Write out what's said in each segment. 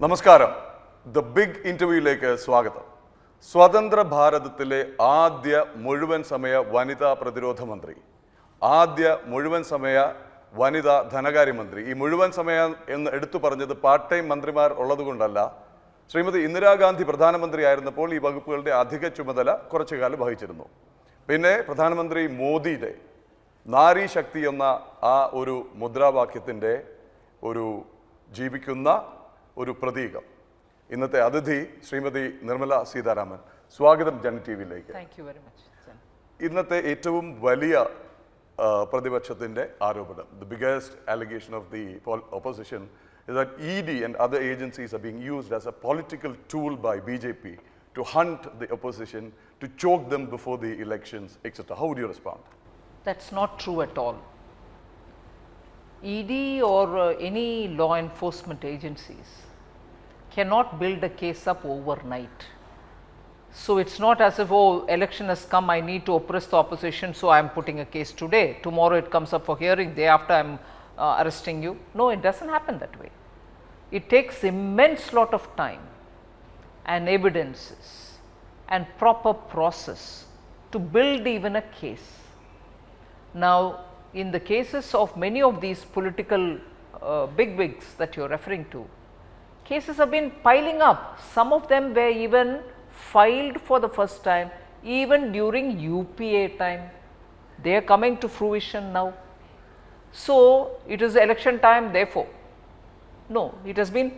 നമസ്കാരം. The big ഇന്റർവ്യൂയിലേക്ക് സ്വാഗതം. സ്വതന്ത്ര ഭാരതത്തിലെ ആദ്യ മുഴുവൻ സമയ വനിതാ പ്രതിരോധ മന്ത്രി, ആദ്യ മുഴുവൻ സമയ വനിതാ ധനകാര്യമന്ത്രി. ഈ മുഴുവൻ സമയം എന്ന് എടുത്തു പറഞ്ഞത് പാർട്ട് ടൈം മന്ത്രിമാർ ഉള്ളതുകൊണ്ടല്ല. ശ്രീമതി ഇന്ദിരാഗാന്ധി പ്രധാനമന്ത്രിയായിരുന്നപ്പോൾ ഈ വകുപ്പുകളുടെ അധിക ചുമതല കുറച്ചു കാലം വഹിച്ചിരുന്നു. പിന്നെ പ്രധാനമന്ത്രി മോദിയുടെ നാരി ശക്തി എന്ന ആ ഒരു മുദ്രാവാക്യത്തിൻ്റെ ഒരു ജീവിക്കുന്ന ഒരു പ്രതീകം. ഇന്നത്തെ അതിഥി ശ്രീമതി നിർമ്മല സീതാരാമൻ. സ്വാഗതം ജനം ടി വിയിലേക്ക്. ഇന്നത്തെ ഏറ്റവും വലിയ പ്രതിപക്ഷത്തിൻ്റെ ആരോപണം, the biggest allegation of the opposition is that ED and other agencies are being used as a political tool by BJP to hunt the opposition, to choke them before the elections, etc. How would you respond? That's not true at all. ED or any law enforcement agencies cannot build a case up overnight. So it's not as if, oh, election has come, I need to oppress the opposition, so I am putting a case today. Tomorrow it comes up for hearing, day after I am arresting you. No, it doesn't happen that way. It takes immense lot of time and evidences and proper process to build even a case. Now, in the cases of many of these political bigwigs that you are referring to, cases have been piling up. Some of them were even filed for the first time even during UPA time. They are coming to fruition now. So, it is election time, therefore. No, it has been,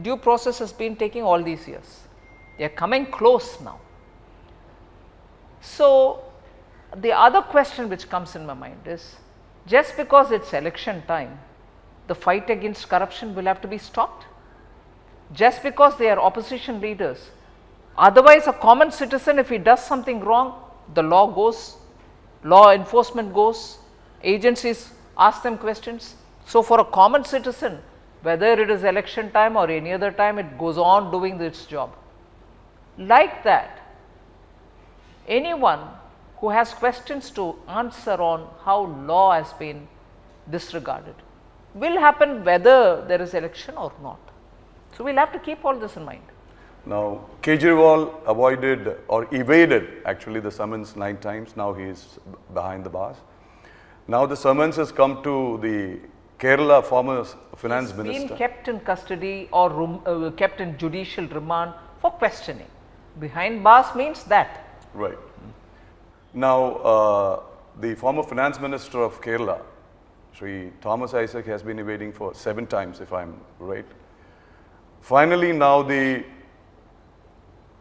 due process has been taking all these years. They are coming close now. So, the other question which comes in my mind is, just because it's election time, the fight against corruption will have to be stopped? Just because they are opposition leaders? Otherwise, a common citizen, if he does something wrong, the law goes, law enforcement goes, agencies ask them questions. So, for a common citizen, whether it is election time or any other time, it goes on doing its job. Like that, anyone who has questions to answer on how law has been disregarded will happen whether there is election or not. So, we will have to keep all this in mind. Now, Kejriwal avoided or evaded actually the summons 9 times. Now he is behind the bars. Now the summons has come to the Kerala former finance minister. He's been kept in custody or kept in judicial remand for questioning. Behind bars means that. Right. Now, the former finance minister of Kerala, Sri Thomas Isaac, has been evading for 7 times, if I am right. Finally, now the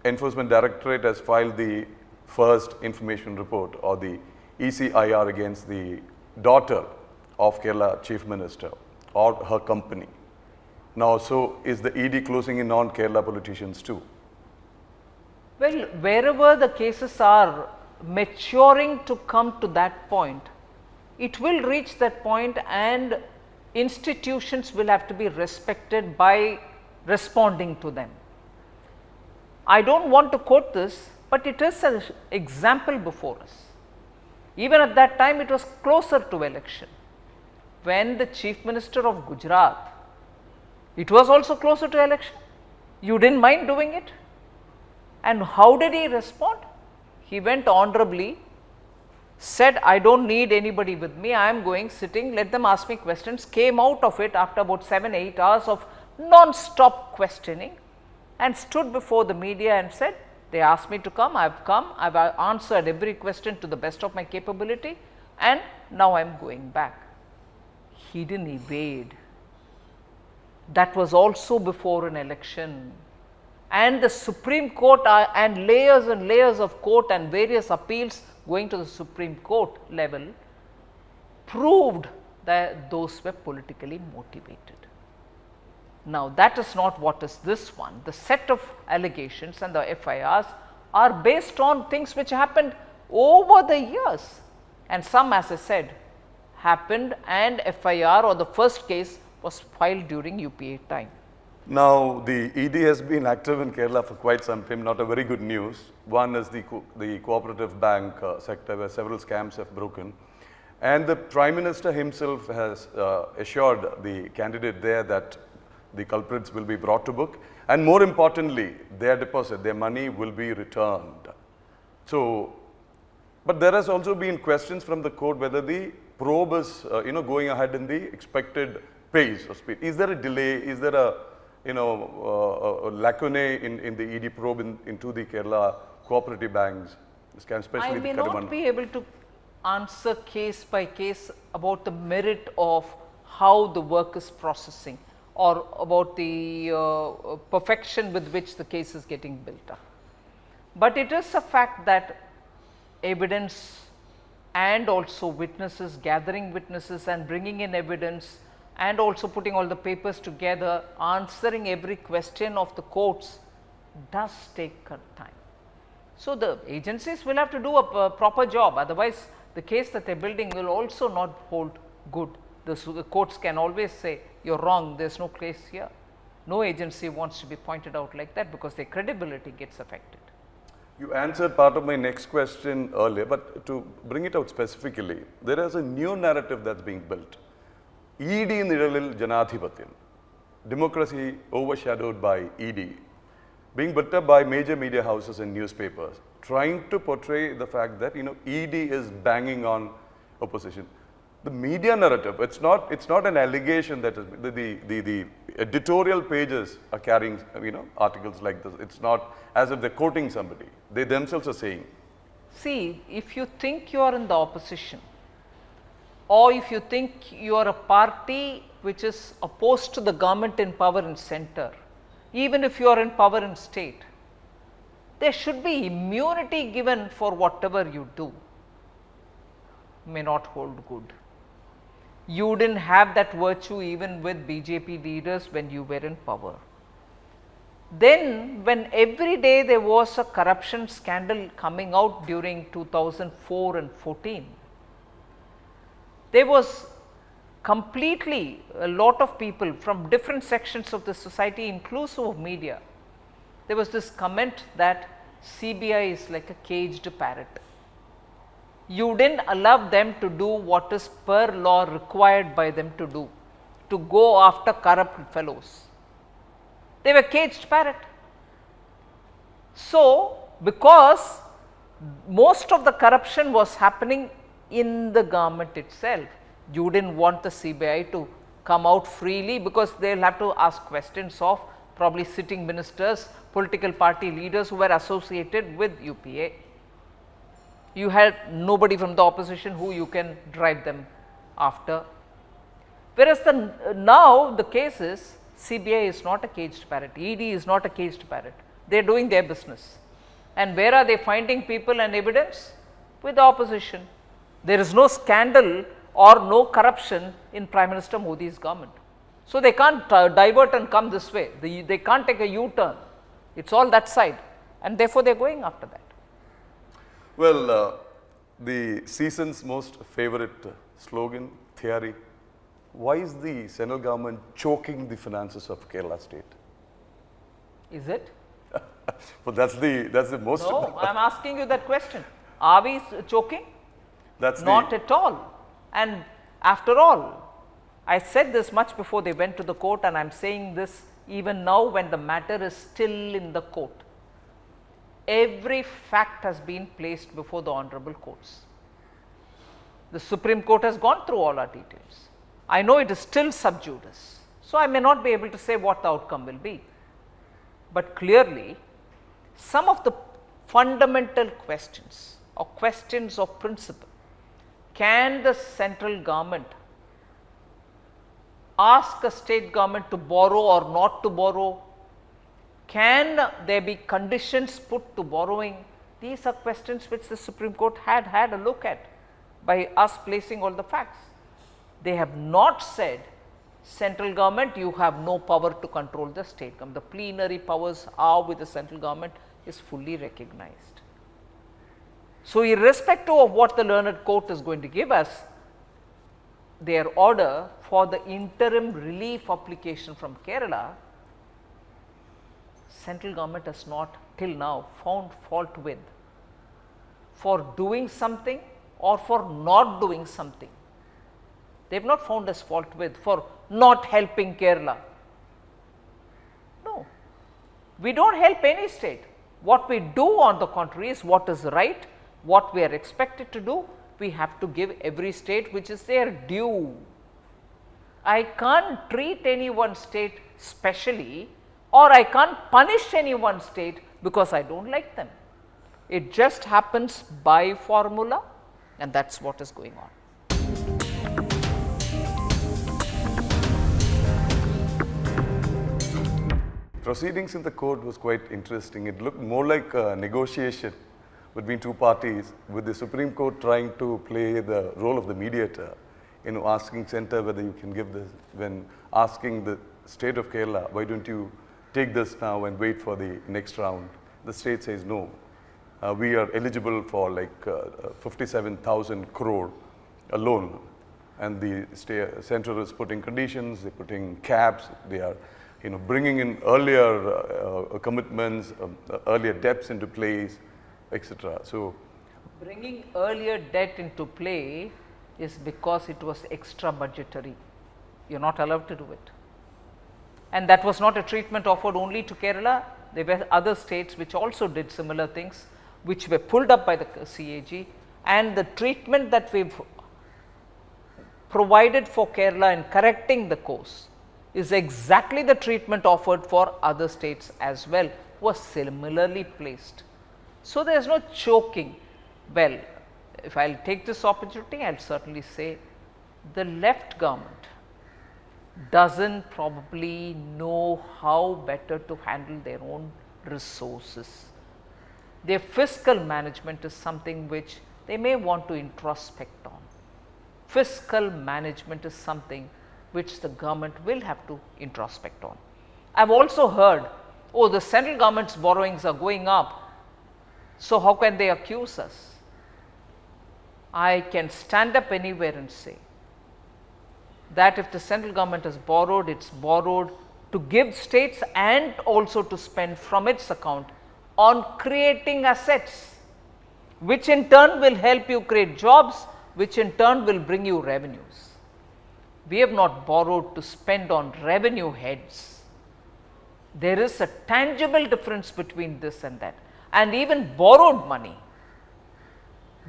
Enforcement Directorate has filed the first information report, or the ECIR, against the daughter of Kerala Chief Minister or her company. Now, so is the ED closing in on Kerala politicians too? Well, wherever the cases are maturing to come to that point, it will reach that point and institutions will have to be respected by responding to them. I do not want to quote this, but it is an example before us. Even at that time, it was closer to election. When the Chief Minister of Gujarat, it was also closer to election. You did not mind doing it? And how did he respond? He went honorably, said, I do not need anybody with me, I am going, sitting, let them ask me questions, came out of it after about 7-8 hours of non-stop questioning and stood before the media and said, they asked me to come, I have answered every question to the best of my capability and now I am going back. He did not evade. That was also before an election. And the Supreme Court and layers of court and various appeals going to the Supreme Court level proved that those were politically motivated. Now, that is not what is this one. The set of allegations and the FIRs are based on things which happened over the years, and some, as I said, happened and FIR or the first case was filed during UPA time. Now, the ED has been active in Kerala for quite some time. Not a very good news. One is the cooperative bank sector, where several scams have broken. And the Prime Minister himself has assured the candidate there that the culprits will be brought to book, and more importantly, their deposit, their money will be returned. So, but there has also been questions from the court whether the probe is, going ahead in the expected pace or speed. Is there a delay? Is there a, a lacunae in the ED probe into the Kerala cooperative banks, especially I the may Kadaman? not be able to answer case by case about the merit of how the work is processing or about the perfection with which the case is getting built up. But it is a fact that evidence and also witnesses, gathering witnesses and bringing in evidence and also putting all the papers together, answering every question of the courts does take time. So, the agencies will have to do a proper job, otherwise the case that they are building will also not hold good. The courts can always say, you are wrong, there is no case here. No agency wants to be pointed out like that because their credibility gets affected. You answered part of my next question earlier, but to bring it out specifically, there is a new narrative that's being built. ED Niralil Janadhipatyam, democracy overshadowed by ED, being built up by major media houses and newspapers, trying to portray the fact that ED is banging on opposition. The media narrative, it's not an allegation that the editorial pages are carrying articles like this. It's not as if they're quoting somebody. They themselves are saying. See, if you think you are in the opposition or if you think you are a party which is opposed to the government in power in center, even if you are in power in state, there should be immunity given for whatever you do. May not hold good. You didn't have that virtue even with BJP leaders when you were in power. Then when every day there was a corruption scandal coming out during 2004 and 14, there was completely a lot of people from different sections of the society, inclusive of media. There was this comment that CBI is like a caged parrot. You didn't allow them to do what is per law required by them to do, to go after corrupt fellows. They were caged parrot. So, because most of the corruption was happening in the government itself, you didn't want the CBI to come out freely because they will have to ask questions of probably sitting ministers, political party leaders who were associated with UPA. You had nobody from the opposition who you can drive them after. Whereas now the case is CBI is not a caged parrot, ED is not a caged parrot, they are doing their business. And where are they finding people and evidence? With the opposition. There is no scandal or no corruption in Prime Minister Modi's government. So, they can't divert and come this way, they can't take a U-turn, it is all that side and therefore they are going after that. Well, the season's most favorite slogan, theory. Why is the central government choking the finances of Kerala state? Is it? Well, that's the most. No, I am asking you that question. Are we choking? That's not at all. And after all, I said this much before they went to the court, and I am saying this even now when the matter is still in the court. Every fact has been placed before the honorable courts. The Supreme Court has gone through all our details. I know it is still sub judice, so I may not be able to say what the outcome will be. But clearly, some of the fundamental questions or questions of principle, can the central government ask a state government to borrow or not to borrow? Can there be conditions put to borrowing? These are questions which the Supreme Court had a look at by us placing all the facts. They have not said, central government, you have no power to control the state government. The plenary powers are with the central government is fully recognized. So, irrespective of what the learned court is going to give us, their order for the interim relief application from Kerala, central government has not till now found fault with for doing something or for not doing something. They have not found us fault with for not helping Kerala. We do not help any state. What we do on the contrary is what is right, what we are expected to do, we have to give every state which is their due. I can't treat any one state specially, or I can't punish any one state because I do not like them. It just happens by formula, and that is what is going on. Proceedings in the court was quite interesting. It looked more like a negotiation between two parties, with the Supreme Court trying to play the role of the mediator, asking Centre whether you can give this, when asking the state of Kerala, why don't you take this now and wait for the next round. The state says no. We are eligible for like 57,000 crore a loan, and the Centre is putting conditions, they're putting caps, they are bringing in earlier commitments, earlier debts into place, etc. So, bringing earlier debt into play is because it was extra budgetary. You are not allowed to do it. And that was not a treatment offered only to Kerala. There were other states which also did similar things, which were pulled up by the CAG, and the treatment that we have provided for Kerala in correcting the course is exactly the treatment offered for other states as well, was similarly placed. So, there is no choking. Well, if I will take this opportunity, I will certainly say the left government does not probably know how better to handle their own resources. Their fiscal management is something which they may want to introspect on. Fiscal management is something which the government will have to introspect on. I have also heard, oh, the central government's borrowings are going up, so how can they accuse us? I can stand up anywhere and say that if the central government has borrowed, it is borrowed to give states and also to spend from its account on creating assets, which in turn will help you create jobs, which in turn will bring you revenues. We have not borrowed to spend on revenue heads. There is a tangible difference between this and that. And even borrowed money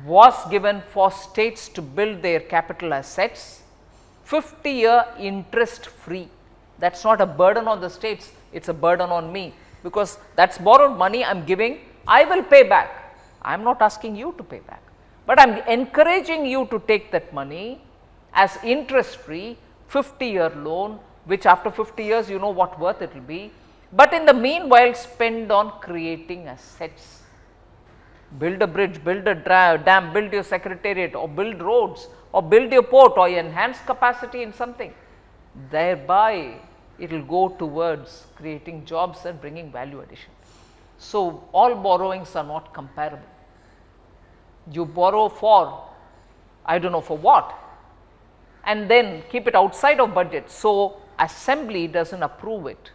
was given for states to build their capital assets, 50-year interest free. That is not a burden on the states, it is a burden on me, because that is borrowed money I am giving, I will pay back. I am not asking you to pay back, but I am encouraging you to take that money as interest free 50-year loan, which after 50 years you know what worth it will be, but in the meanwhile spend on creating assets. Build a bridge, build a dam, build your secretariat, or build roads, or build your port, or enhance capacity in something. Thereby it will go towards creating jobs and bringing value addition. So, all borrowings are not comparable. You borrow for, I do not know for what, and then keep it outside of budget. So, assembly does not approve it,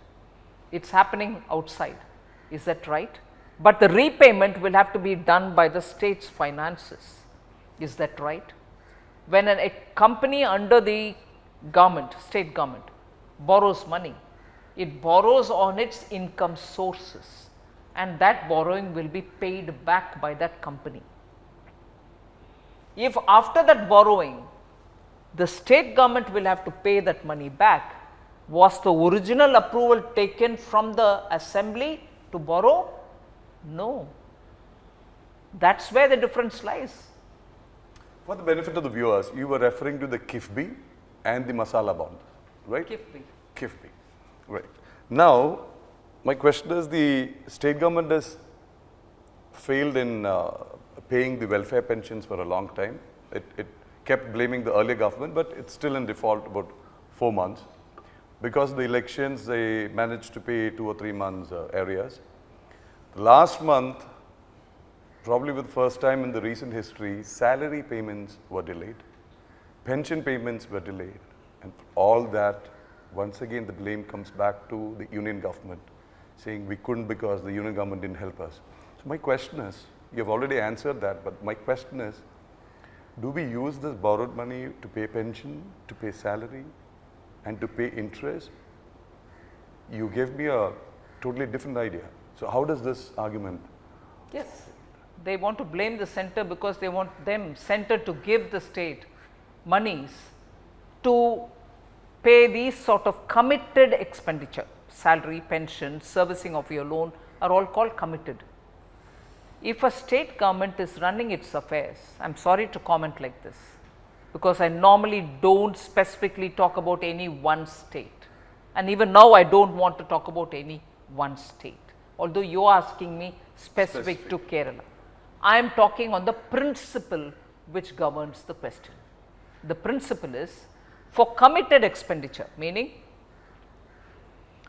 it is happening outside. Is that right? But the repayment will have to be done by the state's finances. Is that right? When a company under the government, state government, borrows money, it borrows on its income sources, and that borrowing will be paid back by that company. If after that borrowing, the state government will have to pay that money back, was the original approval taken from the assembly to borrow? No. That is where the difference lies. For the benefit of the viewers, you were referring to the KIFBI and the Masala bond, right? KIFBI. KIFBI, right. Now, my question is, the state government has failed in paying the welfare pensions for a long time. It kept blaming the earlier government, but it's still in default about 4 months. Because of the elections, they managed to pay 2 or 3 months arrears. Last month, probably for the first time in the recent history, salary payments were delayed, pension payments were delayed, and for all that, once again the blame comes back to the union government, saying we couldn't because the union government didn't help us. So my question is, you have already answered that, but my question is, do we use this borrowed money to pay pension, to pay salary, and to pay interest? You gave me a totally different idea. So how does this argument? Yes, they want to blame the center because they want them center to give the state monies to pay these sort of committed expenditure. Salary, pension, servicing of your loan are all called committed. If a state government is running its affairs, I am sorry to comment like this, because I normally do not specifically talk about any one state, and even now I do not want to talk about any one state, although you are asking me specific to Kerala. I am talking on the principle which governs the question. The principle is for committed expenditure, meaning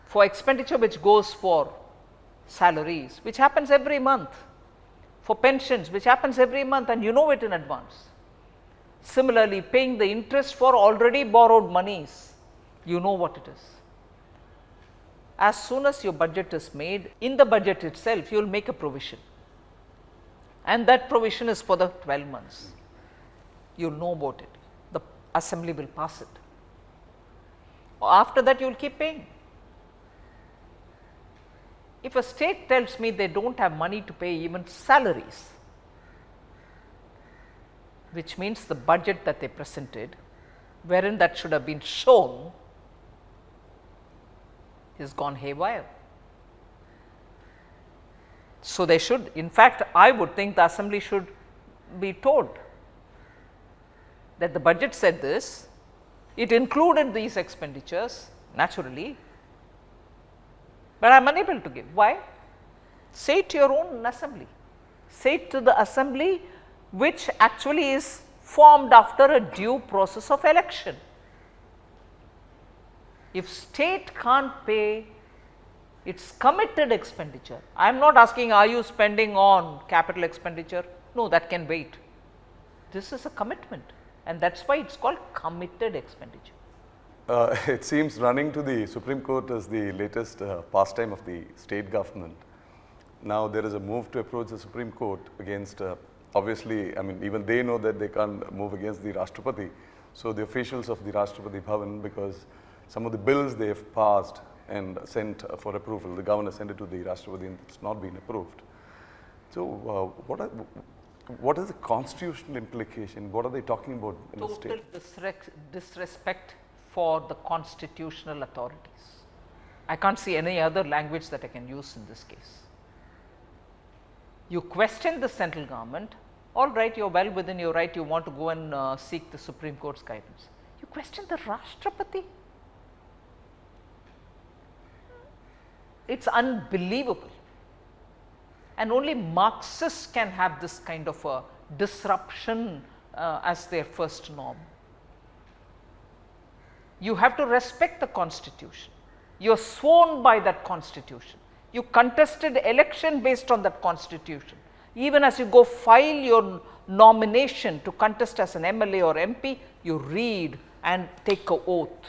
for expenditure which goes for salaries, which happens every month, for pensions, which happens every month and you know it in advance. Similarly, paying the interest for already borrowed monies, you know what it is. As soon as your budget is made, in the budget itself, you will make a provision, and that provision is for the 12 months. You know about it. The assembly will pass it. After that, you will keep paying. If a state tells me they do not have money to pay even salaries, which means the budget that they presented, wherein that should have been shown, is gone haywire. So, they should, in fact, I would think the assembly should be told that the budget said this, it included these expenditures naturally, but I am unable to give. Why? Say it to your own assembly. Say it to the assembly which actually is formed after a due process of election. If state can't pay its committed expenditure, I am not asking are you spending on capital expenditure, no, that can wait. This is a commitment, and that is why it is called committed expenditure. It seems running to the Supreme Court is the latest pastime of the state government. Now there is a move to approach the Supreme Court against, obviously, I mean, even they know that they can't move against the Rashtrapati. So the officials of the Rashtrapati Bhavan, because some of the bills they have passed and sent for approval, the governor sent it to the Rashtrapati and it's not been approved. So what is the constitutional implication? What are they talking about in the state? Total disrespect for the constitutional authorities. I can't see any other language that I can use in this case. You question the central government, all right, you are well within your right, you want to go and seek the Supreme Court's guidance. You question the Rashtrapati? It is unbelievable, and only Marxists can have this kind of a disruption as their first norm. You have to respect the constitution. You are sworn by that constitution. You contested election based on that constitution. Even as you go file your nomination to contest as an MLA or MP, you read and take an oath.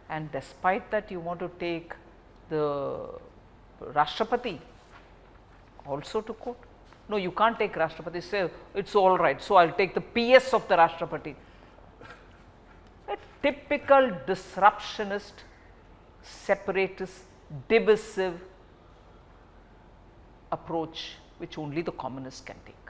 And despite that, you want to take the Rashtrapati also to court. No, you can't take Rashtrapati, say it is all right, so I will take the PS of the Rashtrapati. A typical disruptionist, separatist, divisive approach which only the communists can take.